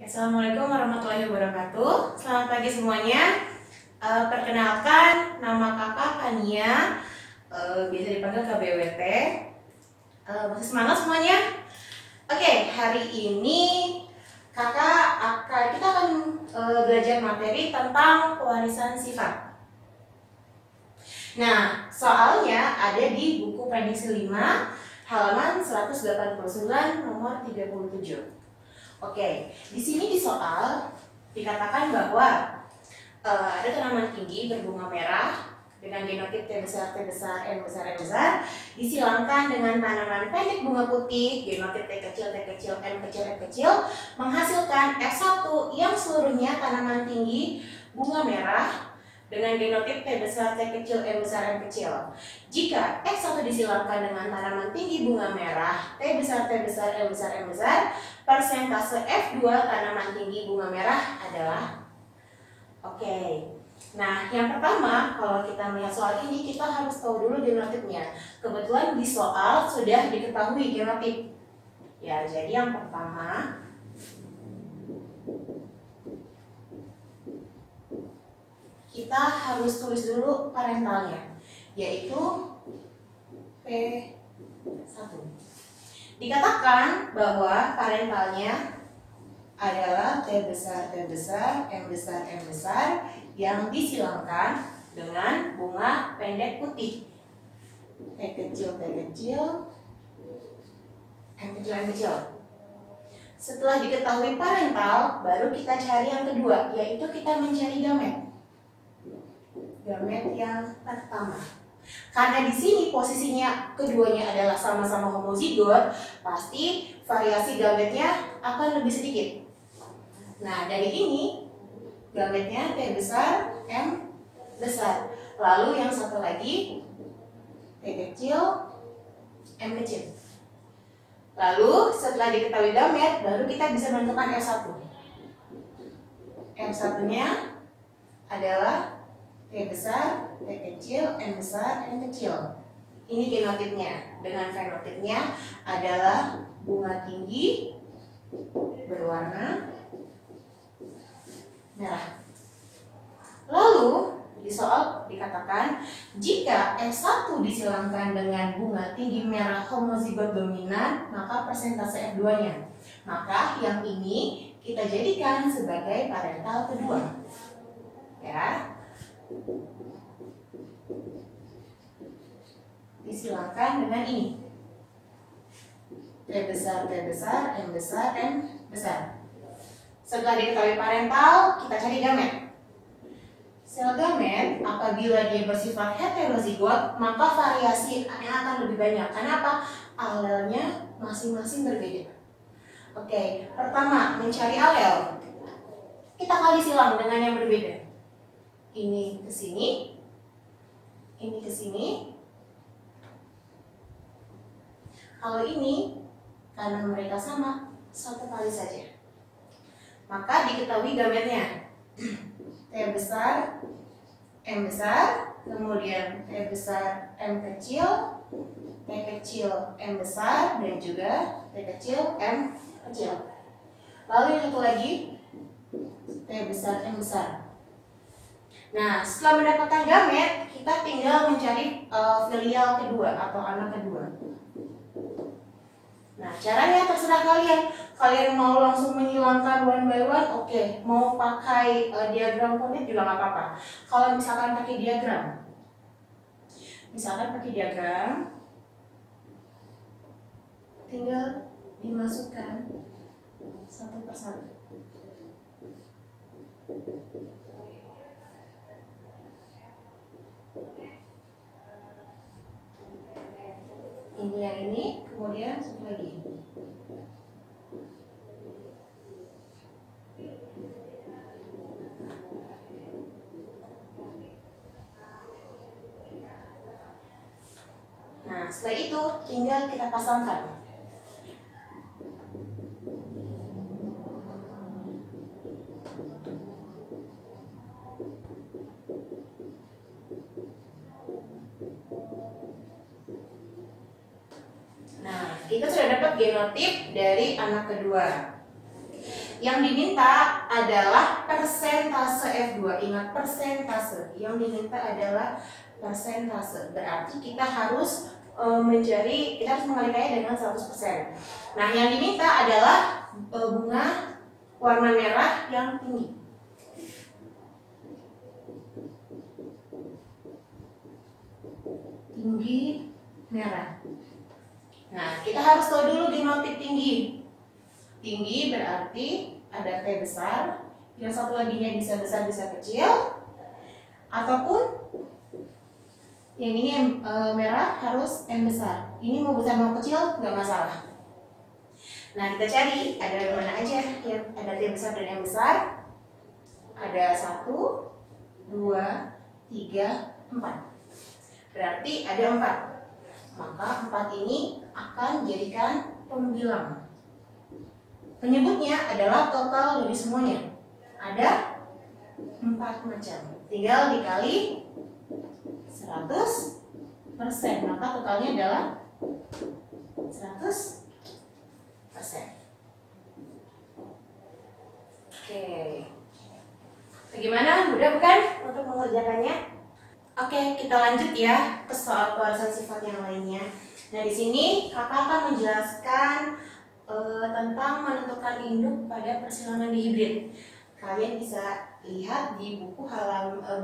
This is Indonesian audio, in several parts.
Assalamualaikum warahmatullahi wabarakatuh. Selamat pagi semuanya. Perkenalkan, nama kakak Kania, biasa dipanggil KBWT. Masih semangat semuanya? Oke, hari ini kita akan belajar materi tentang pewarisan sifat. Nah, soalnya ada di buku prediksi 5 halaman 189 nomor 37. Oke, di sini di soal dikatakan bahwa ada tanaman tinggi berbunga merah dengan genotip T besar, T besar, M besar, M besar disilangkan dengan tanaman pendek bunga putih genotip T kecil, T kecil, M kecil, M kecil menghasilkan F1 yang seluruhnya tanaman tinggi bunga merah dengan genotip T besar, T kecil, M besar, M kecil. Jika X1 disilangkan dengan tanaman tinggi bunga merah T besar, M besar, M besar, persentase F2 tanaman tinggi bunga merah adalah Oke. Nah, yang pertama, kalau kita melihat soal ini, kita harus tahu dulu genotipnya. Kebetulan di soal sudah diketahui genotip. Ya, jadi yang pertama kita harus tulis dulu parentalnya, yaitu P1. Dikatakan bahwa parentalnya adalah T besar, M besar yang disilangkan dengan bunga pendek putih T kecil, M kecil. Setelah diketahui parental, baru kita cari yang kedua, yaitu kita mencari gamet yang pertama. Karena di sini posisinya keduanya adalah sama-sama homozigot, pasti variasi gametnya akan lebih sedikit. Nah, dari ini gametnya T besar, M besar. Lalu yang satu lagi T kecil, M kecil. Lalu setelah diketahui gamet, baru kita bisa menentukan F1. F1-nya adalah T besar, T kecil, M besar, M kecil. Ini genotipnya. Dengan fenotipnya adalah bunga tinggi berwarna merah. Lalu di soal dikatakan jika F1 disilangkan dengan bunga tinggi merah homozigot dominan, maka persentase F2-nya. Maka yang ini kita jadikan sebagai parental kedua. Ya. Disilangkan dengan ini T besar, M besar, M besar. Setelah diketahui parental, kita cari gamet. Sel gamet apabila dia bersifat heterozigot, maka variasinya akan lebih banyak. Kenapa? Alelnya masing-masing berbeda. Oke, pertama mencari alel. Kita kali silang dengan yang berbeda. Ini ke sini, ini ke sini. Kalau ini, karena mereka sama, satu kali saja. Maka diketahui gametnya. T besar, M besar, kemudian T besar, M kecil, T kecil, M besar, dan juga T kecil, M kecil. Lalu yang satu lagi, T besar, M besar. Nah, setelah mendapatkan gamet, kita tinggal mencari filial kedua atau anak kedua. Nah, caranya terserah kalian. Kalian mau langsung menghilangkan one by one, oke. Mau pakai diagram punit juga nggak apa-apa. Kalau misalkan pakai diagram, tinggal dimasukkan satu persatu. Ini yang ini, kemudian satu lagi. Nah, setelah itu tinggal kita pasangkan. Nah, kita sudah dapat genotip dari anak kedua. Yang diminta adalah persentase F2. Ingat, persentase. Yang diminta adalah persentase. Berarti kita harus kita harus mengalikannya dengan 100%. Nah, yang diminta adalah bunga warna merah yang tinggi. Tinggi merah. Nah, kita harus tahu dulu genotif tinggi. Tinggi berarti ada T besar, yang satu laginya bisa besar bisa kecil, ataupun yang ini merah harus M besar. Ini mau besar mau kecil nggak masalah. Nah, kita cari ada yang mana aja yang ada T besar dan M besar. Ada 1, 2, 3, 4. Berarti ada 4. Maka 4 ini akan jadikan pembilang. Penyebutnya adalah total dari semuanya. Ada 4 macam. Tinggal dikali 100%. Maka totalnya adalah 100%. Oke. Bagaimana? Mudah bukan untuk mengerjakannya? Oke, kita lanjut ya ke soal kewarasan sifat yang lainnya. Nah, di sini kakak akan menjelaskan tentang menentukan induk pada persilangan dihibrid. Kalian bisa lihat di buku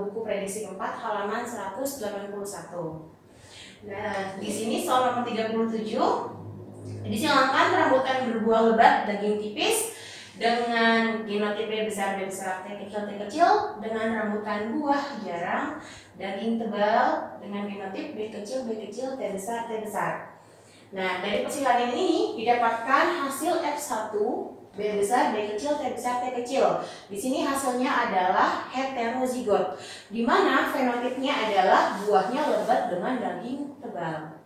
buku prediksi keempat halaman 181. Nah, di sini soal nomor 37. Disilangkan rambutan berbuah lebat daging tipis dengan genotip B besar T kecil dengan rambutan buah jarang daging tebal dengan genotip B kecil T besar. Nah, dari persilangan ini didapatkan hasil F1 B besar B kecil T kecil. Di sini hasilnya adalah heterozigot, di mana fenotipnya adalah buahnya lebat dengan daging tebal.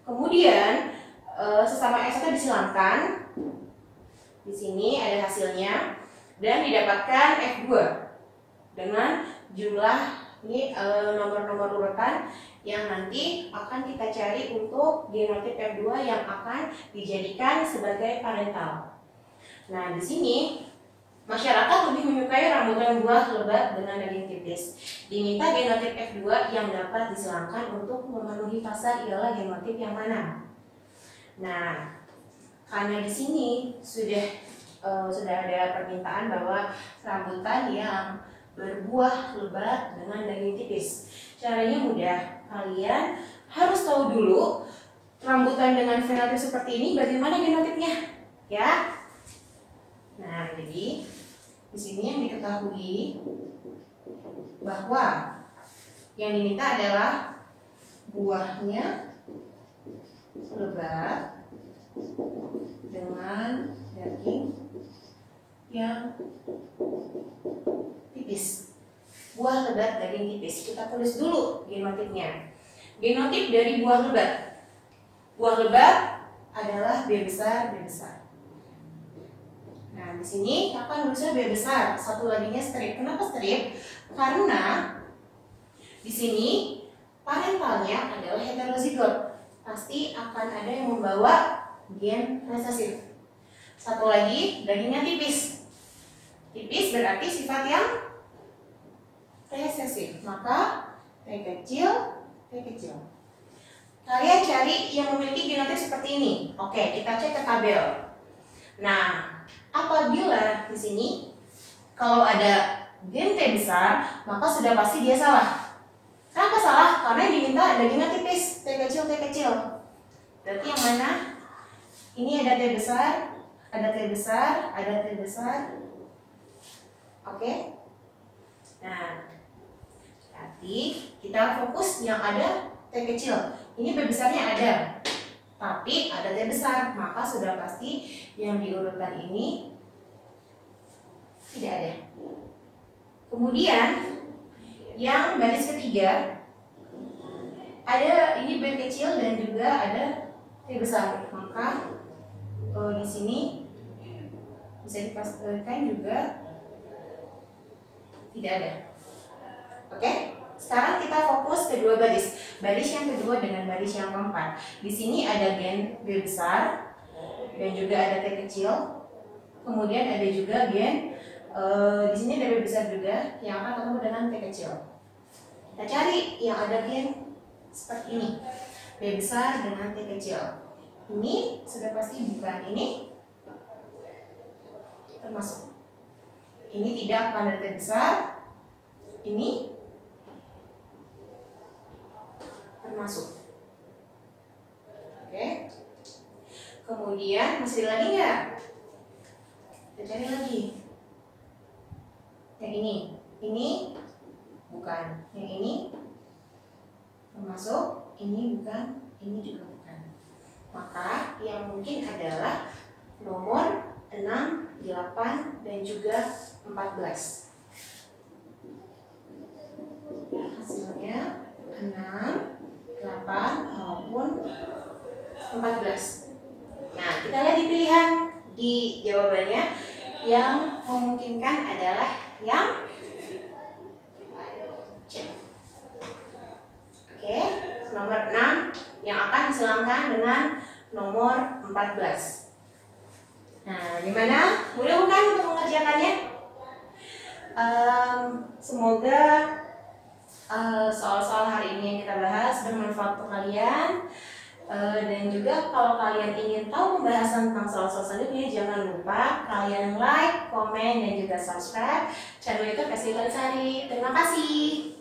Kemudian sesama F1 disilangkan. Di sini ada hasilnya dan didapatkan F2 dengan jumlah ini nomor-nomor urutan yang nanti akan kita cari untuk genotip F2 yang akan dijadikan sebagai parental. Nah, di sini masyarakat lebih menyukai rambutan buah lebat dengan daging tipis. Diminta genotip F2 yang dapat disilangkan untuk memenuhi pasar ialah genotip yang mana? Nah, karena di sini sudah ada permintaan bahwa rambutan yang berbuah lebat dengan daging tipis. Caranya mudah, kalian harus tahu dulu rambutan dengan fenotip seperti ini bagaimana genotipnya, ya. Nah, jadi di sini yang diketahui bahwa yang diminta adalah buahnya lebat dengan daging yang tipis. Buah lebat daging tipis. Kita tulis dulu genotipnya. Genotip dari buah lebat. Buah lebat adalah B besar. Nah, di sini kakak nulisnya B besar. Satu laginya strip. Kenapa strip? Karena di sini parentalnya adalah heterozigot. Pasti akan ada yang membawa gen resesif. Satu lagi, dagingnya tipis. Tipis berarti sifat yang resesif. Maka T kecil. Kalian cari yang memiliki genotip seperti ini. Oke, kita cek ke tabel. Nah, apabila di sini kalau ada gen T besar, maka sudah pasti dia salah. Kenapa salah? Karena yang diminta dagingnya tipis, T kecil. Berarti yang mana? Ini ada T besar, ada T besar. Oke? Nah, berarti kita fokus yang ada T kecil. Ini B besarnya ada, tapi ada T besar, maka sudah pasti yang diurutkan ini tidak ada. Kemudian yang baris ketiga ada ini B kecil dan juga ada T besar, maka di sini bisa dipastikan juga tidak ada. Oke, sekarang kita fokus kedua baris yang kedua dengan baris yang keempat. Di sini ada gen B besar dan juga ada T kecil. Kemudian ada juga gen di sini ada B besar juga yang akan ketemu dengan T kecil. Kita cari yang ada gen seperti ini, B besar dengan T kecil. Ini sudah pasti bukan, ini termasuk. Ini tidak pada T besar, ini termasuk. Oke. Kemudian masih lagi nggak? Kita cari lagi. Yang ini bukan. Yang ini termasuk, ini bukan, ini juga bukan. Maka yang mungkin adalah nomor 6, 8, dan juga 14. Hasilnya 6, 8, maupun 14. Nah, kita lihat di pilihan di jawabannya. Yang memungkinkan adalah yang C. Oke, nomor 6 yang akan diselangkan dengan nomor 14. Nah, gimana? Mudah bukan untuk mengerjakannya? Semoga soal-soal hari ini yang kita bahas bermanfaat untuk kalian. Dan juga kalau kalian ingin tahu pembahasan tentang soal-soal selanjutnya, jangan lupa kalian like, komen, dan juga subscribe channel YouTube SD Kalisari. Terima kasih.